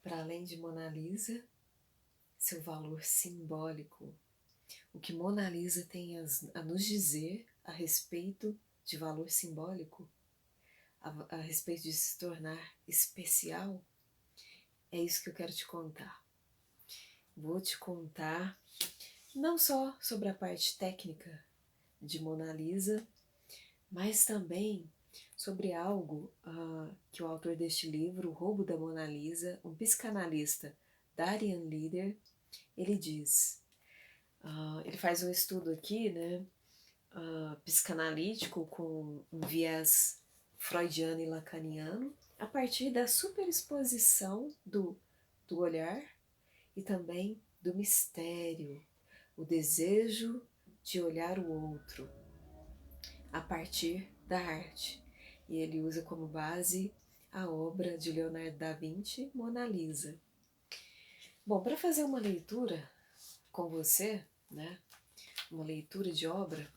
para além de Mona Lisa, seu valor simbólico. O que Mona Lisa tem a nos dizer a respeito de valor simbólico, a respeito de se tornar especial, é isso que eu quero te contar. Vou te contar não só sobre a parte técnica de Mona Lisa, mas também sobre algo que o autor deste livro, O Roubo da Mona Lisa, um psicanalista, Darian Lieder, ele diz. Ele faz um estudo aqui, né, psicanalítico com um viés freudiano e lacaniano, a partir da superexposição do olhar e também do mistério, o desejo de olhar o outro, a partir da arte. E ele usa como base a obra de Leonardo da Vinci, Mona Lisa. Bom, para fazer uma leitura com você, né, uma leitura de obra,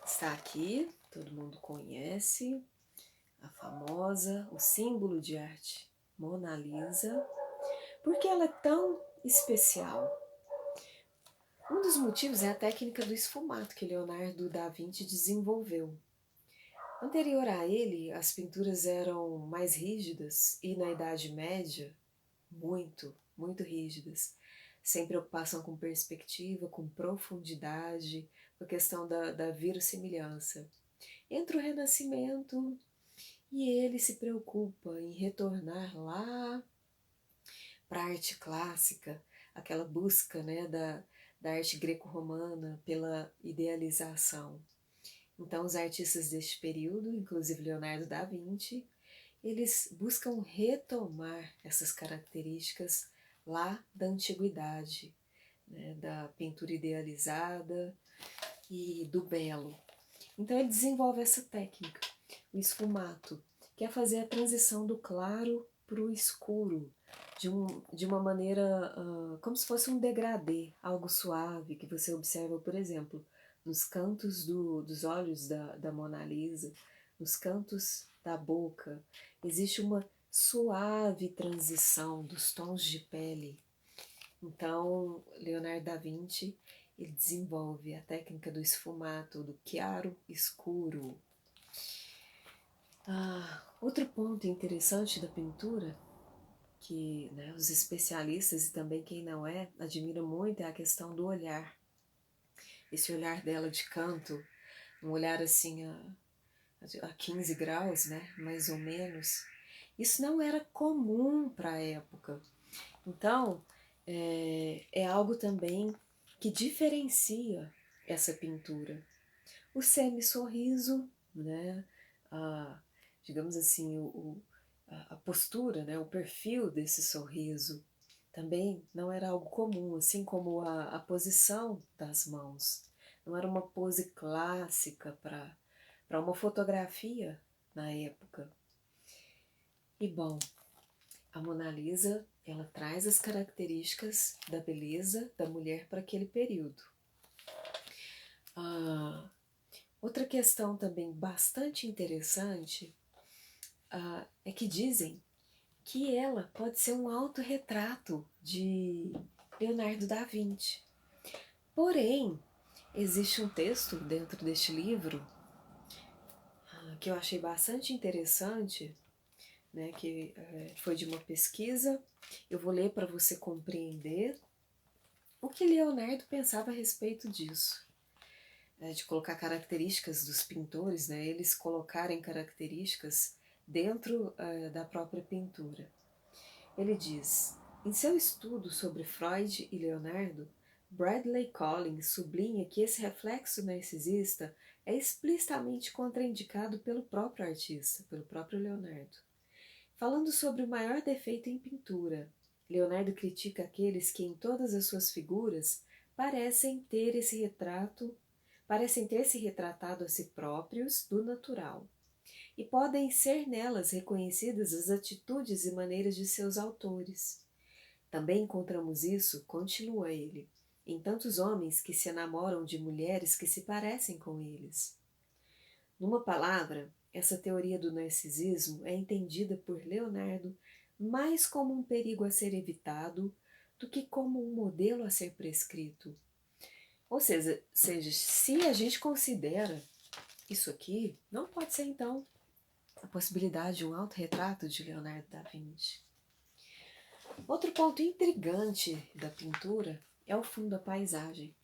está aqui, todo mundo conhece, a famosa, o símbolo de arte Mona Lisa. Por que ela é tão especial? Um dos motivos é a técnica do esfumato que Leonardo da Vinci desenvolveu. Anterior a ele, as pinturas eram mais rígidas e, na Idade Média, muito rígidas, sem preocupação com perspectiva, com profundidade, com a questão da verossimilhança. Entra o Renascimento e ele se preocupa em retornar lá para a arte clássica, aquela busca, né, da arte greco-romana pela idealização. Então, os artistas deste período, inclusive Leonardo da Vinci, eles buscam retomar essas características lá da antiguidade, né, da pintura idealizada e do belo. Então, ele desenvolve essa técnica, o esfumato, que é fazer a transição do claro para o escuro, de uma maneira como se fosse um degradê, algo suave, que você observa, por exemplo, nos cantos dos olhos da Mona Lisa, nos cantos da boca, existe uma suave transição dos tons de pele. Então, Leonardo da Vinci, ele desenvolve a técnica do esfumato, do chiaro escuro. Outro ponto interessante da pintura, que, né, os especialistas e também quem não é, admira muito, é a questão do olhar. Esse olhar dela de canto, um olhar assim a 15 graus, né, mais ou menos. Isso não era comum para a época. Então, é algo também que diferencia essa pintura. O semi-sorriso, né, digamos assim, a postura, né, o perfil desse sorriso também não era algo comum, assim como a posição das mãos. Não era uma pose clássica para uma fotografia na época. E bom, a Mona Lisa, ela traz as características da beleza da mulher para aquele período. Outra questão também bastante interessante é que dizem que ela pode ser um autorretrato de Leonardo da Vinci. Porém, existe um texto dentro deste livro que eu achei bastante interessante, né, que foi de uma pesquisa. Eu vou ler para você compreender o que Leonardo pensava a respeito disso, de colocar características dos pintores, né, eles colocarem características dentro da própria pintura. Ele diz: em seu estudo sobre Freud e Leonardo, Bradley Collins sublinha que esse reflexo narcisista é explicitamente contraindicado pelo próprio artista, pelo próprio Leonardo. Falando sobre o maior defeito em pintura, Leonardo critica aqueles que em todas as suas figuras parecem ter se retratado a si próprios do natural, e podem ser nelas reconhecidas as atitudes e maneiras de seus autores. Também encontramos isso, continua ele, em tantos homens que se enamoram de mulheres que se parecem com eles. Numa palavra, essa teoria do narcisismo é entendida por Leonardo mais como um perigo a ser evitado do que como um modelo a ser prescrito. Ou seja, se a gente considera isso aqui, não pode ser então a possibilidade de um autorretrato de Leonardo da Vinci. Outro ponto intrigante da pintura é o fundo da paisagem.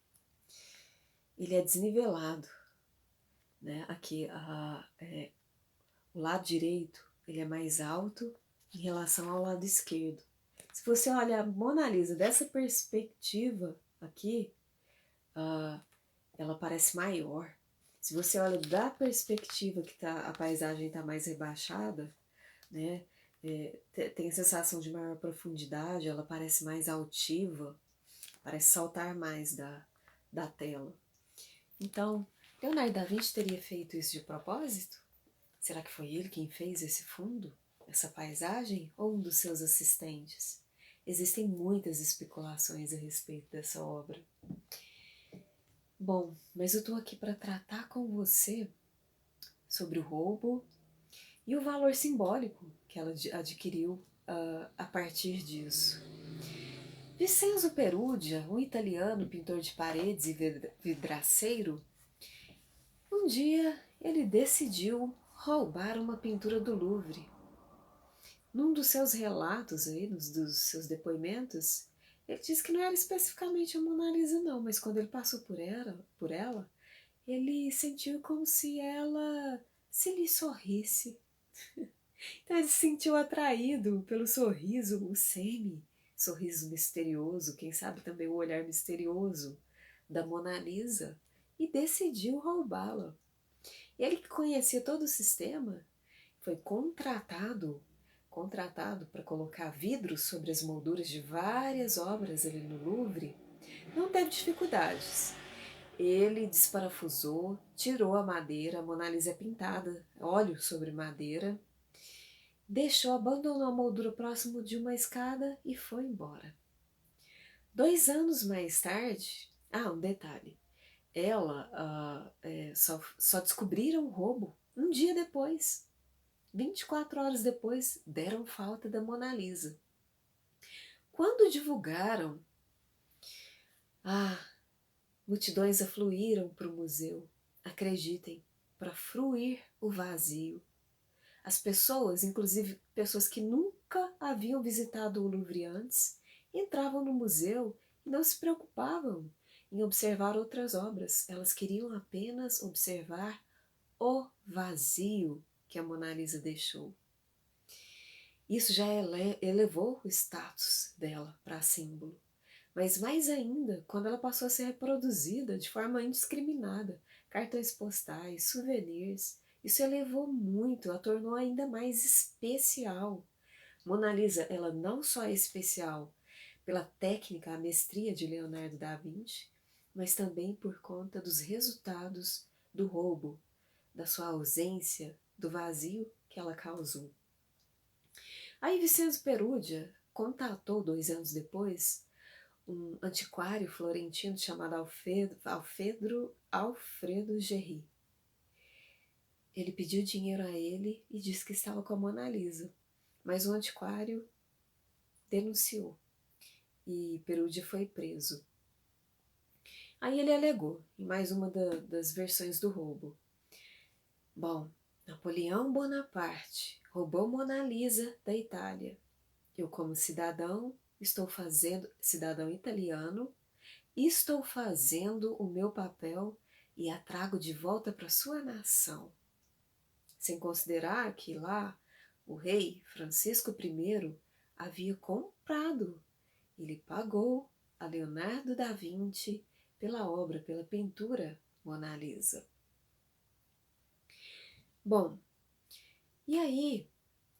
Ele é desnivelado, né? Aqui o lado direito ele é mais alto em relação ao lado esquerdo. Se você olha a Mona Lisa dessa perspectiva aqui, ela parece maior. Se você olha da perspectiva que a paisagem está mais rebaixada, né, tem a sensação de maior profundidade, ela parece mais altiva, parece saltar mais da tela. Então, Leonardo da Vinci teria feito isso de propósito? Será que foi ele quem fez esse fundo, essa paisagem, ou um dos seus assistentes? Existem muitas especulações a respeito dessa obra. Bom, mas eu estou aqui para tratar com você sobre o roubo e o valor simbólico que ela adquiriu a partir disso. Vincenzo Perugia, um italiano pintor de paredes e vidraceiro, um dia ele decidiu roubar uma pintura do Louvre. Num dos seus relatos, aí, dos seus depoimentos, ele diz que não era especificamente a Mona Lisa não, mas quando ele passou por ela, ele sentiu como se ela se lhe sorrisse. Então ele se sentiu atraído pelo sorriso, o semi-sorriso misterioso, quem sabe também o olhar misterioso da Mona Lisa, e decidiu roubá-la. Ele que conhecia todo o sistema, foi contratado para colocar vidros sobre as molduras de várias obras ali no Louvre, não teve dificuldades. Ele desparafusou, tirou a madeira, a Mona Lisa é pintada, óleo sobre madeira, abandonou a moldura próximo de uma escada e foi embora. 2 anos mais tarde, um detalhe, ela só descobriram o roubo um dia depois. 24 horas depois, deram falta da Mona Lisa. Quando divulgaram, multidões afluíram para o museu, acreditem, para fruir o vazio. As pessoas, inclusive pessoas que nunca haviam visitado o Louvre antes, entravam no museu e não se preocupavam em observar outras obras. Elas queriam apenas observar o vazio que a Mona Lisa deixou. Isso já elevou o status dela para símbolo. Mas mais ainda, quando ela passou a ser reproduzida de forma indiscriminada, cartões postais, souvenirs, isso elevou muito, a tornou ainda mais especial. Mona Lisa, ela não só é especial pela técnica, a mestria de Leonardo da Vinci, mas também por conta dos resultados do roubo, da sua ausência, do vazio que ela causou. Aí Vincenzo Perugia contatou 2 anos depois um antiquário florentino chamado Alfredo Gerri. Ele pediu dinheiro a ele e disse que estava com a Mona Lisa, mas o antiquário denunciou e Perugia foi preso. Aí ele alegou, em mais uma das versões do roubo: bom, Napoleão Bonaparte roubou Mona Lisa da Itália. Eu, como cidadão italiano, estou fazendo o meu papel e a trago de volta para sua nação. Sem considerar que lá o rei Francisco I havia comprado, ele pagou a Leonardo da Vinci pela pintura Mona Lisa. Bom, e aí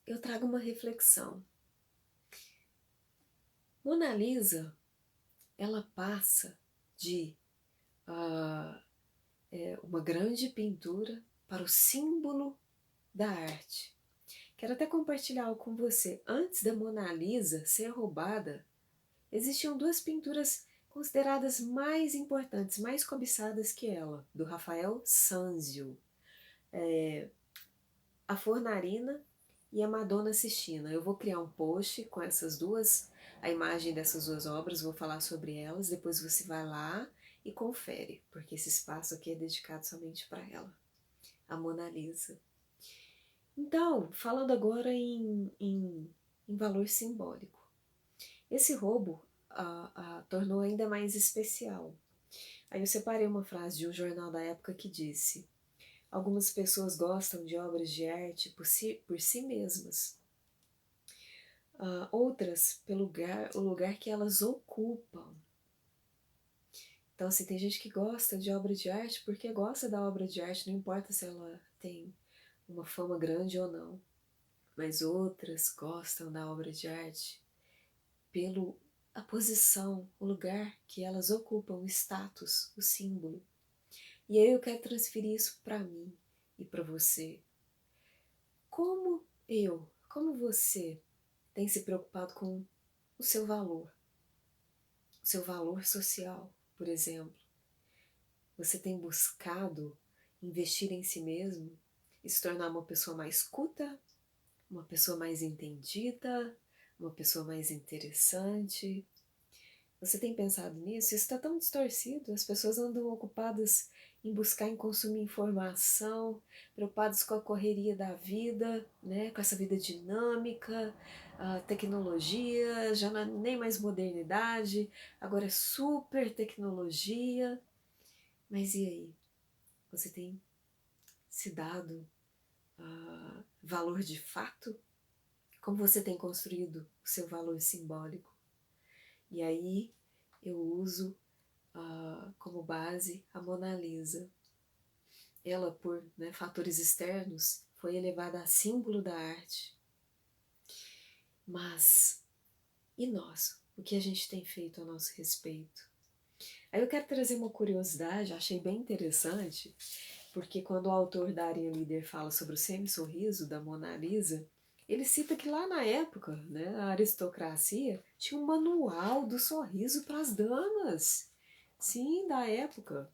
eu trago uma reflexão. Mona Lisa, ela passa de uma grande pintura para o símbolo da arte. Quero até compartilhar algo com você. Antes da Mona Lisa ser roubada, existiam 2 pinturas consideradas mais importantes, mais cobiçadas que ela, do Rafael Sanzio. A Fornarina e a Madonna Sistina. Eu vou criar um post com essas duas, a imagem dessas duas obras, vou falar sobre elas, depois você vai lá e confere, porque esse espaço aqui é dedicado somente para ela, a Mona Lisa. Então, falando agora em valor simbólico. Esse roubo tornou ainda mais especial. Aí eu separei uma frase de um jornal da época que disse: algumas pessoas gostam de obras de arte por si mesmas, outras pelo o lugar que elas ocupam. Então, assim, tem gente que gosta de obra de arte porque gosta da obra de arte, não importa se ela tem uma fama grande ou não. Mas outras gostam da obra de arte pelo a posição, o lugar que elas ocupam, o status, o símbolo. E aí eu quero transferir isso para mim e para você. Como você tem se preocupado com o seu valor social, por exemplo? Você tem buscado investir em si mesmo e se tornar uma pessoa mais culta, uma pessoa mais entendida, uma pessoa mais interessante? Você tem pensado nisso? Isso está tão distorcido. As pessoas andam ocupadas em buscar, em consumir informação, preocupadas com a correria da vida, né? Com essa vida dinâmica, a tecnologia, já não é nem mais modernidade, agora é super tecnologia. Mas e aí? Você tem se dado valor de fato? Como você tem construído o seu valor simbólico? E aí eu uso como base a Mona Lisa. Ela, por fatores externos, foi elevada a símbolo da arte. Mas, e nós? O que a gente tem feito a nosso respeito? Aí eu quero trazer uma curiosidade, achei bem interessante, porque quando o autor Darian Lieder fala sobre o semi-sorriso da Mona Lisa, ele cita que lá na época, a aristocracia tinha um manual do sorriso para as damas. Sim, da época.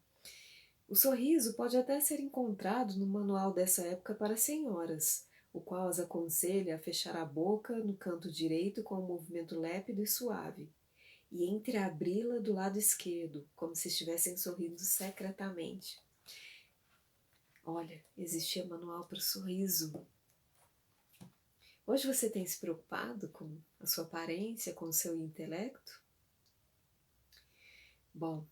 O sorriso pode até ser encontrado no manual dessa época para senhoras, o qual as aconselha a fechar a boca no canto direito com um movimento lépido e suave, e entreabri-la do lado esquerdo, como se estivessem sorrindo secretamente. Olha, existia manual para o sorriso. Hoje você tem se preocupado com a sua aparência, com o seu intelecto? Bom,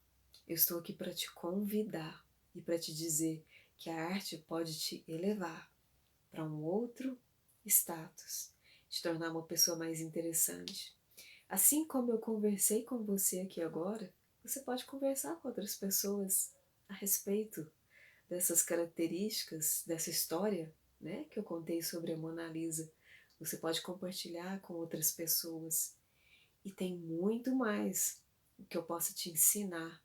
eu estou aqui para te convidar e para te dizer que a arte pode te elevar para um outro status, te tornar uma pessoa mais interessante. Assim como eu conversei com você aqui agora, você pode conversar com outras pessoas a respeito dessas características, dessa história, que eu contei sobre a Mona Lisa. Você pode compartilhar com outras pessoas. E tem muito mais que eu possa te ensinar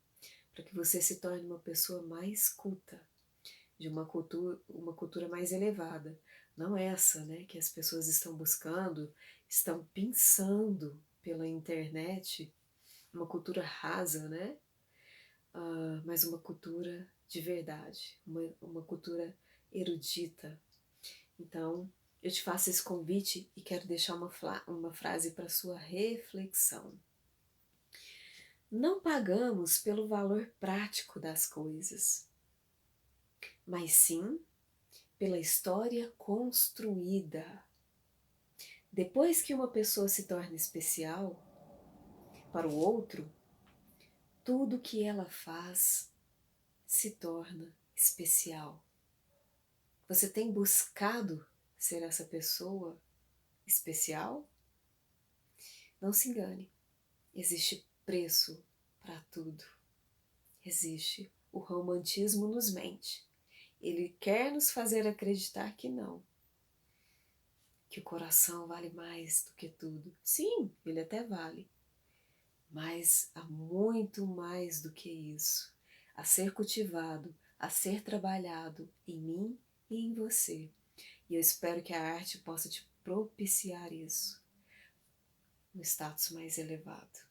para que você se torne uma pessoa mais culta, de uma cultura mais elevada. Não essa, que as pessoas estão buscando, estão pensando pela internet, uma cultura rasa, mas uma cultura de verdade, uma cultura erudita. Então, eu te faço esse convite e quero deixar uma frase para sua reflexão. Não pagamos pelo valor prático das coisas, mas sim pela história construída. Depois que uma pessoa se torna especial para o outro, tudo que ela faz se torna especial. Você tem buscado ser essa pessoa especial? Não se engane, existe preço para tudo. Existe. O romantismo nos mente. Ele quer nos fazer acreditar que não. Que o coração vale mais do que tudo. Sim, ele até vale. Mas há muito mais do que isso. A ser cultivado, a ser trabalhado em mim e em você. E eu espero que a arte possa te propiciar isso. Um status mais elevado.